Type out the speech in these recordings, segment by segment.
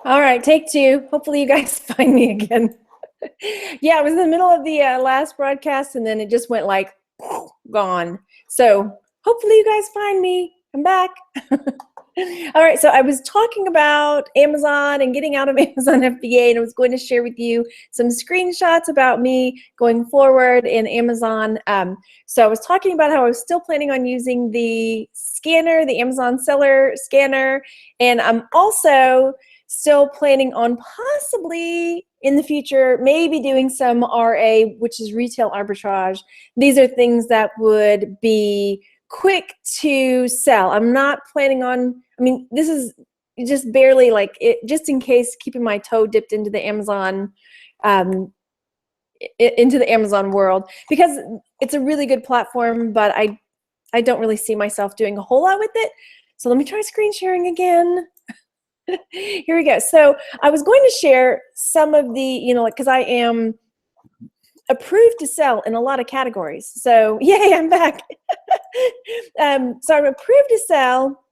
All right, take two. Hopefully you guys find me again. Yeah, I was in the middle of the last broadcast and then it just went like gone. So hopefully you guys find me. I'm back. All right, so I was talking about Amazon and getting out of Amazon FBA, and I was going to share with you some screenshots about me going forward in Amazon. So I was talking about how I was still planning on using the scanner, the Amazon seller scanner, and I'm also still planning on possibly in the future maybe doing some RA, which is retail arbitrage. These are things that would be quick to sell. I'm not planning on, I mean, this is just barely like it, just in case, keeping my toe dipped into the Amazon into the Amazon world, because it's a really good platform, but I don't really see myself doing a whole lot with it. So let me try screen sharing again. Here we go. So I was going to share some of the, because I am approved to sell in a lot of categories. So yay, I'm back. So I'm approved to sell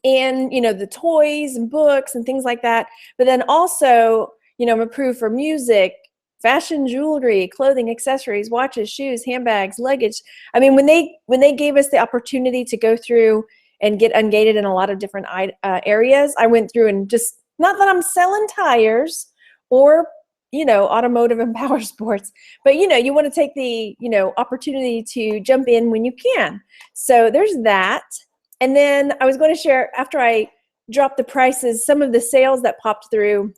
in, the toys and books and things like that. But then also, I'm approved for music, fashion, jewelry, clothing, accessories, watches, shoes, handbags, luggage. I mean, when they gave us the opportunity to go through and get ungated in a lot of different areas, I went through and just, not that I'm selling tires or automotive and power sports, but you want to take the opportunity to jump in when you can. So there's that. And then I was going to share, after I dropped the prices, some of the sales that popped through.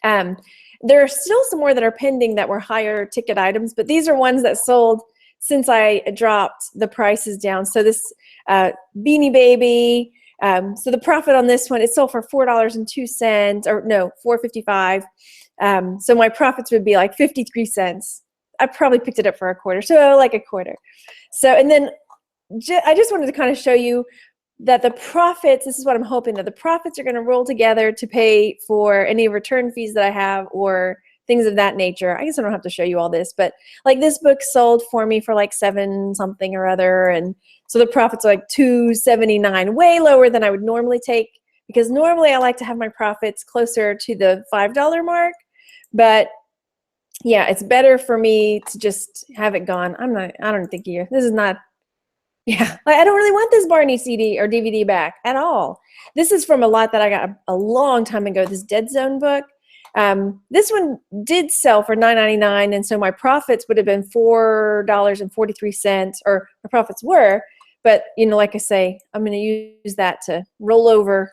There are still some more that are pending that were higher ticket items, but these are ones that sold since I dropped the prices down. So this Beanie Baby, so the profit on this one, it sold for $4.02, or no, $4.55. So my profits would be like 53 cents. I probably picked it up for a quarter, so like a quarter. So, and then I just wanted to kind of show you that the profits, this is what I'm hoping, that the profits are going to roll together to pay for any return fees that I have or things of that nature. I guess I don't have to show you all this, but like this book sold for me for like 7 something or other, and so the profits are like $2.79, way lower than I would normally take, because normally I like to have my profits closer to the $5 mark. But yeah, it's better for me to just have it gone. I don't think this is not, yeah, I don't really want this Barney CD or DVD back at all. This is from a lot that I got a long time ago, this Dead Zone book. This one did sell for $9.99, and so my profits would have been $4.43, or my profits were, but like I say, I'm going to use that to roll over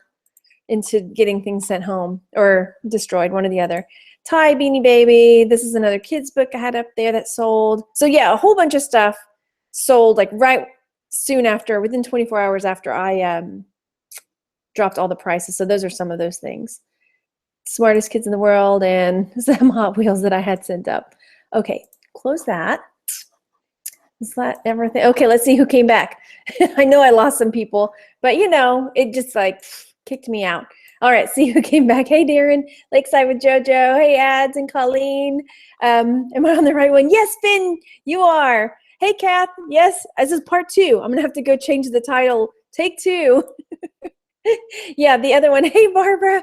into getting things sent home or destroyed, one or the other. Ty Beanie Baby, this is another kid's book I had up there that sold. So yeah, a whole bunch of stuff sold like right soon after, within 24 hours after I dropped all the prices. So those are some of those things. Smartest Kids in the World and some Hot Wheels that I had sent up. Okay, close that. Is that everything? Okay, let's see who came back. I know I lost some people, but it just like kicked me out. All right, see who came back. Hey, Darren, Lakeside with JoJo. Hey, Ads and Colleen. Am I on the right one? Yes, Finn, you are. Hey, Kath. Yes, this is part 2. I'm going to have to go change the title. Take 2. Yeah, the other one. Hey, Barbara.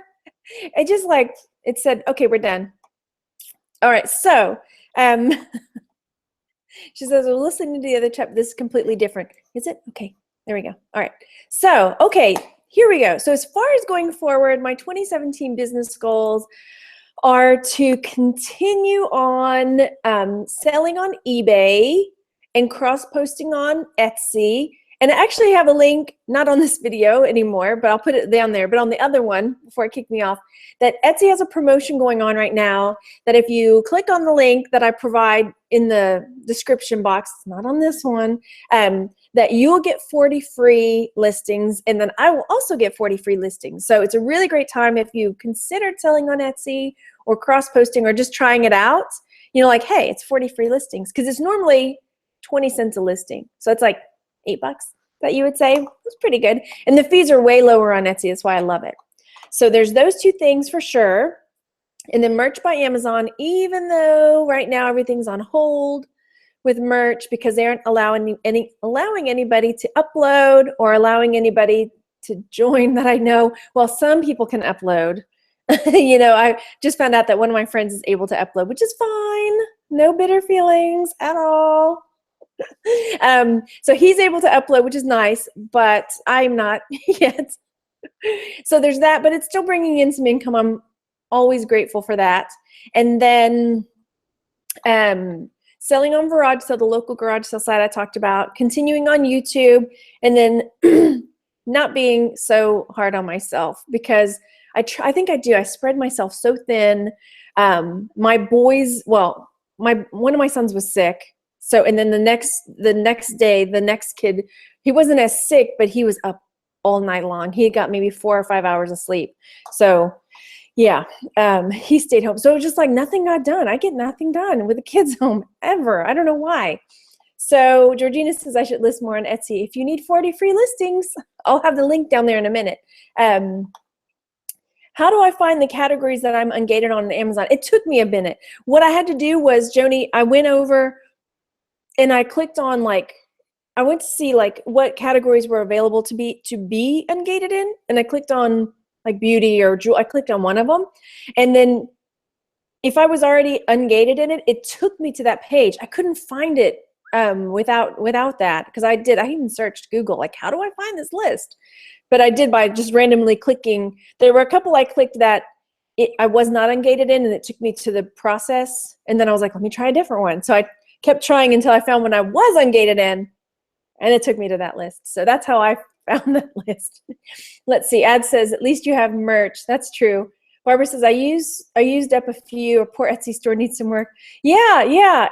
It just like, it said, okay, we're done. All right, so she says, we're listening to the other chapter. This is completely different. Is it? Okay, there we go. All right, so, okay, here we go. So as far as going forward, my 2017 business goals are to continue on selling on eBay and cross-posting on Etsy. And I actually have a link, not on this video anymore, but I'll put it down there, but on the other one, before it kicked me off, that Etsy has a promotion going on right now, that if you click on the link that I provide in the description box, it's not on this one, that you'll get 40 free listings, and then I will also get 40 free listings. So it's a really great time if you considered selling on Etsy or cross-posting or just trying it out, like, hey, it's 40 free listings, because it's normally 20 cents a listing. So it's like $8 that you would say. It's pretty good. And the fees are way lower on Etsy. That's why I love it. So there's those 2 things for sure. And then merch by Amazon, even though right now everything's on hold with merch because they aren't allowing anybody to upload or allowing anybody to join that I know. Well, some people can upload. I just found out that one of my friends is able to upload, which is fine. No bitter feelings at all. So he's able to upload, which is nice, but I'm not yet. So there's that, but it's still bringing in some income. I'm always grateful for that. And then selling on garage sale, the local garage sale site I talked about, continuing on YouTube, and then not being so hard on myself, because I think I do. I spread myself so thin. My boys, well, one of my sons was sick. So, and then the next day, the next kid, he wasn't as sick, but he was up all night long. He got maybe 4 or 5 hours of sleep. So yeah, he stayed home. So it was just like nothing got done. I get nothing done with the kids home ever. I don't know why. So Georgina says I should list more on Etsy. If you need 40 free listings, I'll have the link down there in a minute. How do I find the categories that I'm ungated on Amazon? It took me a minute. What I had to do was, Joni, I went over and I clicked on, like, I went to see like what categories were available to be ungated in, and I clicked on like beauty or jewel. I clicked on one of them, and then if I was already ungated in it, it took me to that page. I couldn't find it without that, because I even searched Google, like, how do I find this list? But I did by just randomly clicking. There were a couple I clicked that I was not ungated in, and it took me to the process, and then I was like, let me try a different one. So I kept trying until I found one I was ungated in, and it took me to that list. So that's how I found that list. Let's see. Ad says, at least you have merch. That's true. Barbara says, I used up a few. A poor Etsy store needs some work. Yeah.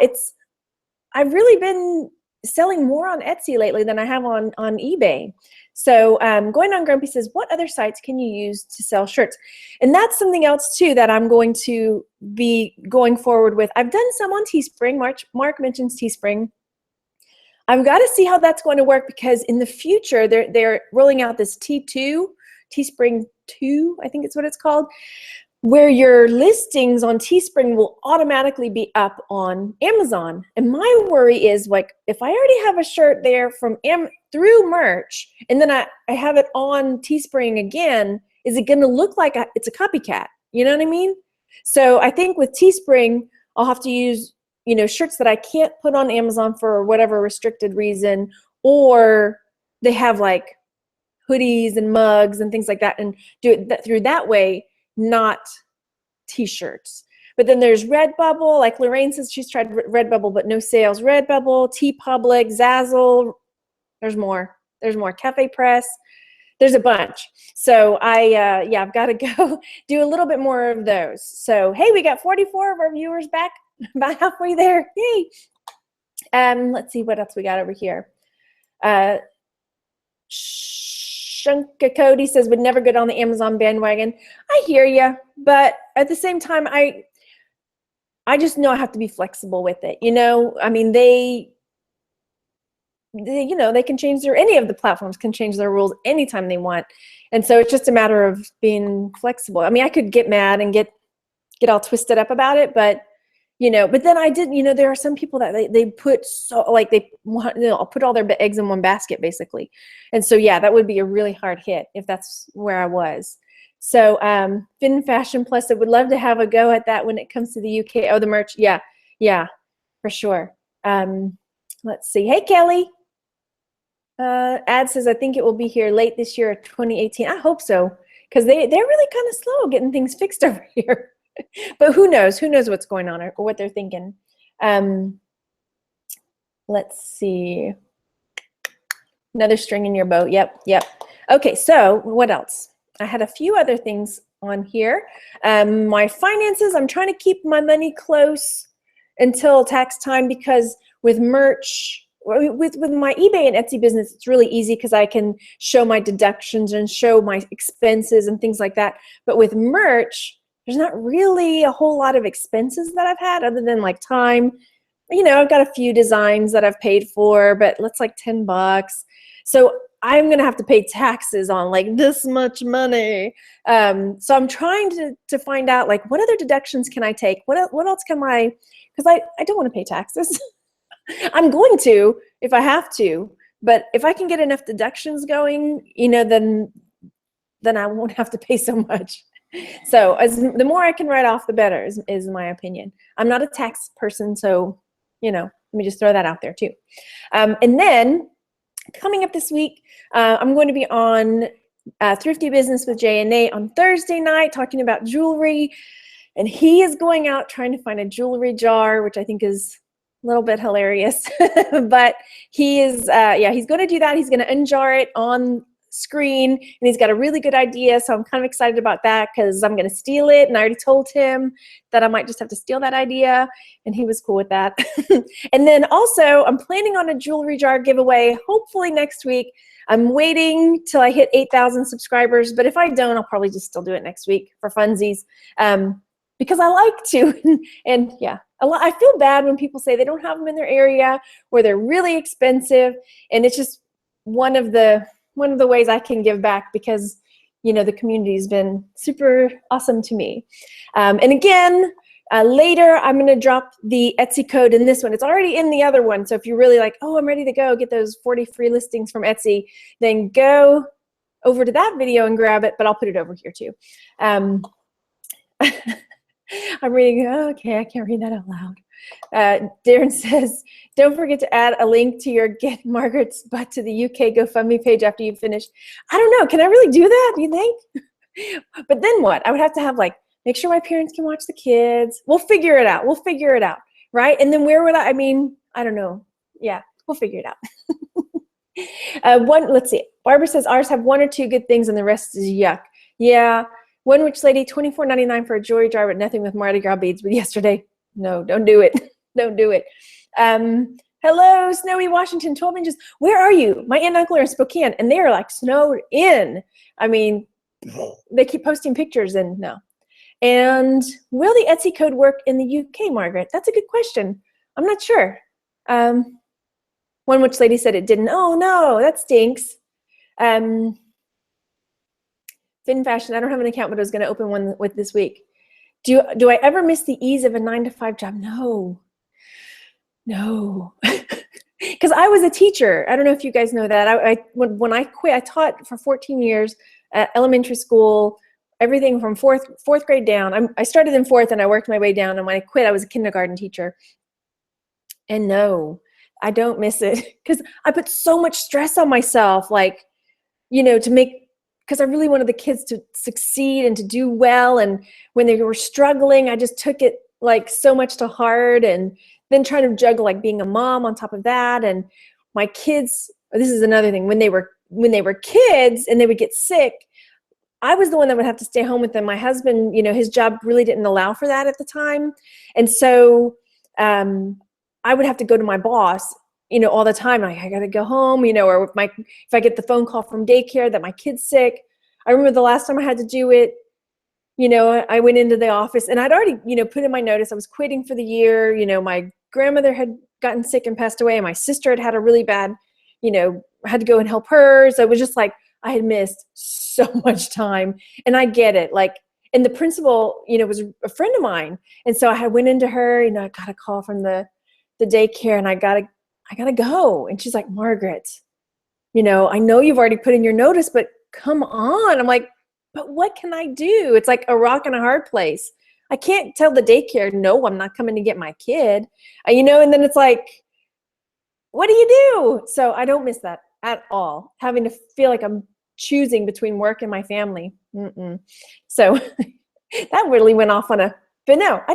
I've really been selling more on Etsy lately than I have on eBay. So Going on Grumpy says, what other sites can you use to sell shirts? And that's something else too that I'm going to be going forward with. I've done some on Teespring. Mark mentions Teespring. I've got to see how that's going to work, because in the future they're rolling out this Teespring 2, I think it's what it's called, where your listings on Teespring will automatically be up on Amazon. And my worry is, like, if I already have a shirt there through merch, and then I have it on Teespring again, is it going to look like it's a copycat? You know what I mean? So I think with Teespring, I'll have to use, shirts that I can't put on Amazon for whatever restricted reason, or they have like hoodies and mugs and things like that, and do it through that way, not t-shirts. But then there's Redbubble, like Lorraine says she's tried Redbubble but no sales. Redbubble, TeePublic, Zazzle, there's more, Cafe Press, there's a bunch. So I've got to go do a little bit more of those. So hey, we got 44 of our viewers back, about halfway there. Yay. Let's see what else we got over here. Shunka Cody says, would never get on the Amazon bandwagon. I hear you, but at the same time, I just know I have to be flexible with it. I mean, they can change any of the platforms can change their rules anytime they want. And so it's just a matter of being flexible. I mean, I could get mad and get all twisted up about it, but but then I did, there are some people that they put I'll put all their eggs in one basket, basically. And so, yeah, that would be a really hard hit if that's where I was. So Finn Fashion Plus, I would love to have a go at that when it comes to the UK. Oh, the merch. Yeah, for sure. Let's see. Hey, Kelly. Ad says, I think it will be here late this year, 2018. I hope so, because they're really kind of slow getting things fixed over here. But who knows? Who knows what's going on or what they're thinking? Let's see. Another string in your bow. Yep. Okay, so what else? I had a few other things on here. My finances, I'm trying to keep my money close until tax time, because with merch, with my eBay and Etsy business, it's really easy because I can show my deductions and show my expenses and things like that. But with merch, there's not really a whole lot of expenses that I've had other than like time. I've got a few designs that I've paid for, but that's like $10. So I'm going to have to pay taxes on like this much money. So I'm trying to find out, like, what other deductions can I take? What else can because I don't want to pay taxes. I'm going to if I have to, but if I can get enough deductions going, then I won't have to pay so much. So the more I can write off, the better is my opinion. I'm not a tax person, so, let me just throw that out there too. And then coming up this week, I'm going to be on Thrifty Business with Jay and Nate on Thursday night talking about jewelry. And he is going out trying to find a jewelry jar, which I think is a little bit hilarious. But he is, he's going to do that. He's going to unjar it on screen, and he's got a really good idea. So I'm kind of excited about that because I'm going to steal it. And I already told him that I might just have to steal that idea. And he was cool with that. And then also I'm planning on a jewelry jar giveaway, hopefully next week. I'm waiting till I hit 8,000 subscribers. But if I don't, I'll probably just still do it next week for funsies. Because I like to, and yeah, I feel bad when people say they don't have them in their area or they're really expensive, and it's just one of the ways I can give back because, the community has been super awesome to me. And again, later I'm going to drop the Etsy code in this one. It's already in the other one, so if you're really like, oh, I'm ready to go get those 40 free listings from Etsy, then go over to that video and grab it, but I'll put it over here too. I'm reading, okay, I can't read that out loud. Darren says, don't forget to add a link to your Get Margaret's Butt to the UK GoFundMe page after you've finished. I don't know, can I really do that, do you think? But then what? I would have to have make sure my parents can watch the kids. We'll figure it out, right? And then where would I don't know. Yeah, we'll figure it out. Let's see, Barbara says, ours have one or two good things and the rest is yuck. Yeah. One rich lady, $24.99 for a jewelry jar, but nothing with Mardi Gras beads. But yesterday, no, don't do it. Don't do it. Hello, Snowy Washington, 12 inches. Where are you? My aunt and uncle are in Spokane, and they are snowed in. They keep posting pictures, and no. And will the Etsy code work in the UK, Margaret? That's a good question. I'm not sure. One rich lady said it didn't. Oh, no, that stinks. Fin Fashion, I don't have an account, but I was going to open one with this week. Do I ever miss the ease of a 9-to-5 job? No. Because I was a teacher. I don't know if you guys know that. When I quit, I taught for 14 years at elementary school, everything from fourth grade down. I started in fourth and I worked my way down. And when I quit, I was a kindergarten teacher. And no, I don't miss it because I put so much stress on myself, to make, because I really wanted the kids to succeed and to do well. And when they were struggling, I just took it so much to heart, and then trying to juggle being a mom on top of that. And my kids, this is another thing, when they were kids and they would get sick, I was the one that would have to stay home with them. My husband, his job really didn't allow for that at the time. And so I would have to go to my boss all the time. I got to go home, or if I get the phone call from daycare that my kid's sick. I remember the last time I had to do it, I went into the office and I'd already, put in my notice. I was quitting for the year. My grandmother had gotten sick and passed away, and my sister had a really bad, had to go and help her. So it was just I had missed so much time, and I get it. And the principal, was a friend of mine. And so I went into her, I got a call from the daycare, and I gotta go. And she's like, Margaret, I know you've already put in your notice, but come on. I'm like, but what can I do? It's like a rock and a hard place. I can't tell the daycare, no, I'm not coming to get my kid, and then it's what do you do? So I don't miss that at all. Having to feel like I'm choosing between work and my family. So that really went off on but no, I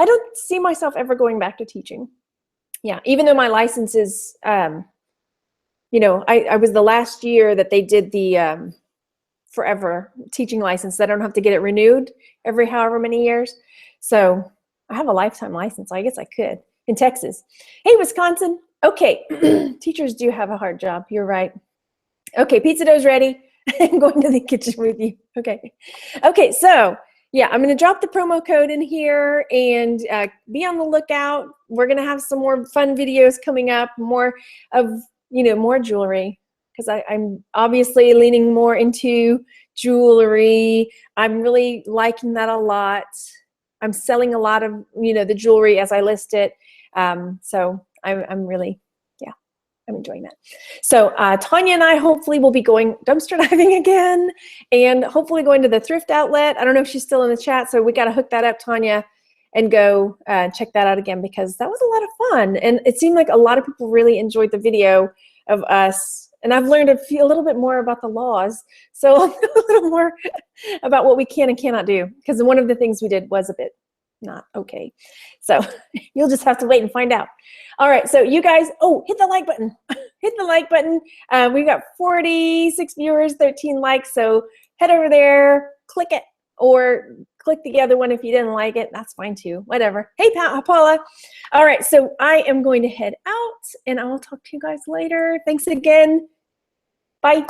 don't see myself ever going back to teaching. Yeah, even though my license is, I was the last year that they did the forever teaching license. I don't have to get it renewed every however many years. So I have a lifetime license. So I guess I could in Texas. Hey, Wisconsin. Okay, teachers do have a hard job. You're right. Okay, pizza dough's ready. I'm going to the kitchen with you. Okay, so yeah, I'm going to drop the promo code in here and be on the lookout. We're going to have some more fun videos coming up, more of, more jewelry, because I'm obviously leaning more into jewelry. I'm really liking that a lot. I'm selling a lot of, the jewelry as I list it. So I'm really, yeah. I'm enjoying that. So Tanya and I hopefully will be going dumpster diving again, and hopefully going to the thrift outlet. I don't know if she's still in the chat, so we got to hook that up, Tanya, and go check that out again, because that was a lot of fun. And it seemed like a lot of people really enjoyed the video of us. And I've learned a little bit more about the laws, so a little more about what we can and cannot do, because one of the things we did was a bit not okay. So you'll just have to wait and find out. All right, so you guys, hit the like button. Hit the like button. We've got 46 viewers, 13 likes, so head over there, click it, or click the other one if you didn't like it. That's fine too, whatever. Hey, Paula. All right, so I am going to head out, and I will talk to you guys later. Thanks again. Bye.